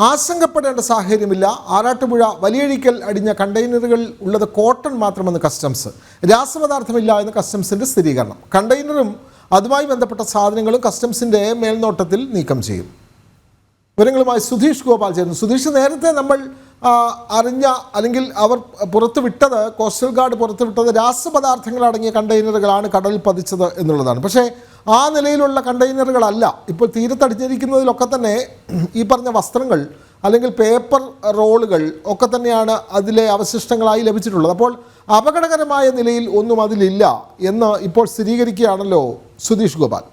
ആശങ്കപ്പെടേണ്ട സാഹചര്യമില്ല. ആറാട്ടുപുഴ വലിയഴിക്കൽ അടിഞ്ഞ കണ്ടെയ്നറുകൾ ഉള്ളത് കോട്ടൺ മാത്രമെന്ന് കസ്റ്റംസ്. രാസപദാർത്ഥമില്ല എന്ന് കസ്റ്റംസിന്റെ സ്ഥിരീകരണം. കണ്ടെയ്നറും അതുമായി ബന്ധപ്പെട്ട സാധനങ്ങളും കസ്റ്റംസിന്റെ മേൽനോട്ടത്തിൽ നീക്കം ചെയ്യും. വിവരങ്ങളുമായി സുധീഷ് ഗോപാൽ ചേരുന്നു. സുധീഷ്, നേരത്തെ നമ്മൾ അറിഞ്ഞ അല്ലെങ്കിൽ അവർ പുറത്തുവിട്ടത്, കോസ്റ്റൽ ഗാർഡ് പുറത്തുവിട്ടത് രാസപദാർത്ഥങ്ങൾ അടങ്ങിയ കണ്ടെയ്നറുകളാണ് കടലിൽ പതിച്ചത് എന്നുള്ളതാണ്. പക്ഷേ ആ നിലയിലുള്ള കണ്ടെയ്നറുകളല്ല ഇപ്പോൾ തീരത്തടിഞ്ഞിരിക്കുന്നതിലൊക്കെ തന്നെ ഈ പറഞ്ഞ വസ്ത്രങ്ങൾ അല്ലെങ്കിൽ പേപ്പർ റോളുകൾ ഒക്കെ തന്നെയാണ് അതിലെ അവശിഷ്ടങ്ങളായി ലഭിച്ചിട്ടുള്ളത്. അപ്പോൾ അപകടകരമായ നിലയിൽ ഒന്നും അതിലില്ല എന്ന് ഇപ്പോൾ സ്ഥിരീകരിക്കുകയാണല്ലോ സുധീഷ് ഗോപാൽ.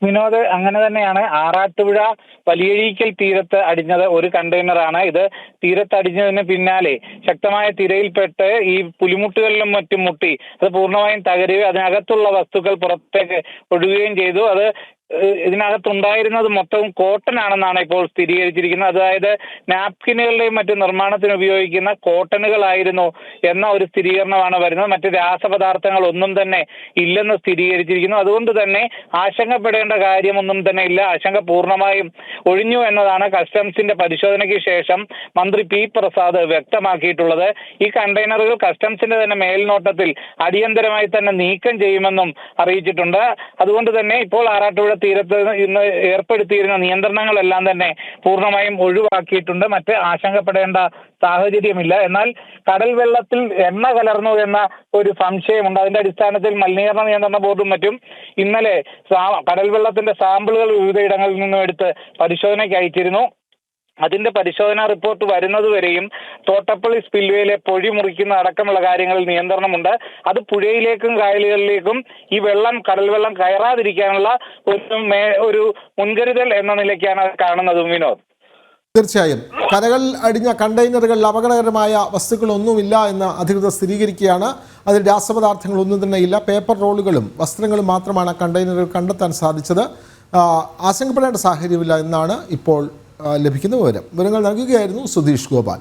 വിനോദ്, അങ്ങനെ തന്നെയാണ്. ആറാട്ടുപുഴ വലിയഴീക്കൽ തീരത്ത് അടിഞ്ഞത് ഒരു കണ്ടെയ്നറാണ്. ഇത് തീരത്തടിഞ്ഞതിന് പിന്നാലെ ശക്തമായ തിരയിൽപ്പെട്ട് ഈ പുലിമുട്ടുകളിലും മറ്റും മുട്ടി അത് പൂർണ്ണമായും തകരുകയും അതിനകത്തുള്ള വസ്തുക്കൾ പുറത്തേക്ക് ഒഴുകുകയും ചെയ്തു. അത് ഇതിനകത്തുണ്ടായിരുന്നത് മൊത്തവും കോട്ടൺ ആണെന്നാണ് ഇപ്പോൾ സ്ഥിരീകരിച്ചിരിക്കുന്നത്. അതായത് നാപ്കിനുകളുടെയും മറ്റു നിർമ്മാണത്തിന് ഉപയോഗിക്കുന്ന കോട്ടണുകളായിരുന്നു എന്ന ഒരു സ്ഥിരീകരണമാണ് വരുന്നത്. മറ്റ് രാസപദാർത്ഥങ്ങൾ ഒന്നും തന്നെ ഇല്ലെന്ന് സ്ഥിരീകരിച്ചിരിക്കുന്നു. അതുകൊണ്ട് തന്നെ ആശങ്കപ്പെടേണ്ട കാര്യമൊന്നും തന്നെ ഇല്ല. ആശങ്ക പൂർണ്ണമായും ഒഴിഞ്ഞു എന്നതാണ് കസ്റ്റംസിന്റെ പരിശോധനയ്ക്ക് ശേഷം മന്ത്രി പി പ്രസാദ് വ്യക്തമാക്കിയിട്ടുള്ളത്. ഈ കണ്ടെയ്നറുകൾ കസ്റ്റംസിന്റെ തന്നെ മേൽനോട്ടത്തിൽ അടിയന്തരമായി തന്നെ നീക്കം ചെയ്യുമെന്നും അറിയിച്ചിട്ടുണ്ട്. അതുകൊണ്ട് തന്നെ ഇപ്പോൾ ആറാട്ടുപുഴ തീരത്ത് ഇന്ന് ഏർപ്പെടുത്തിയിരുന്ന നിയന്ത്രണങ്ങളെല്ലാം തന്നെ പൂർണ്ണമായും ഒഴിവാക്കിയിട്ടുണ്ട്. മറ്റ് ആശങ്കപ്പെടേണ്ട സാഹചര്യമില്ല. എന്നാൽ കടൽ വെള്ളത്തിൽ എണ്ണ കലർന്നു എന്ന ഒരു സംശയമുണ്ട്. അതിന്റെ അടിസ്ഥാനത്തിൽ മലിനീകരണ നിയന്ത്രണ ബോർഡും മറ്റും ഇന്നലെ കടൽ വെള്ളത്തിന്റെ സാമ്പിളുകൾ വിവിധയിടങ്ങളിൽ നിന്നും എടുത്ത് പരിശോധനയ്ക്ക് അയച്ചിരുന്നു. അതിന്റെ പരിശോധനാ റിപ്പോർട്ട് വരുന്നതുവരെയും തോട്ടപ്പള്ളി സ്പിൽവേയിലെ പൊഴി മുറിക്കുന്ന അടക്കമുള്ള കാര്യങ്ങളിൽ നിയന്ത്രണമുണ്ട്. അത് പുഴയിലേക്കും കായലുകളിലേക്കും ഈ കടൽ വെള്ളം കയറാതിരിക്കാനുള്ള ഒരു മുൻകരുതൽ എന്ന നിലയ്ക്കാണ് കാണുന്നത്. വിനോദ്, തീർച്ചയായും കരകളിൽ അടിഞ്ഞ കണ്ടെയ്നറുകളിൽ അപകടകരമായ വസ്തുക്കളൊന്നുമില്ല എന്ന് അധികൃതർ സ്ഥിരീകരിക്കുകയാണ്. അതിൽ രാസപദാർത്ഥങ്ങളൊന്നും തന്നെ ഇല്ല. പേപ്പർ റോളുകളും വസ്ത്രങ്ങളും മാത്രമാണ് കണ്ടെയ്നറുകൾ കണ്ടെത്താൻ സാധിച്ചത്. ആശങ്കപ്പെടേണ്ട സാഹചര്യമില്ല എന്നാണ് ഇപ്പോൾ ലഭിക്കുന്ന വിവരങ്ങൾ നൽകുകയായിരുന്നു സുധീഷ് ഗോപാൽ.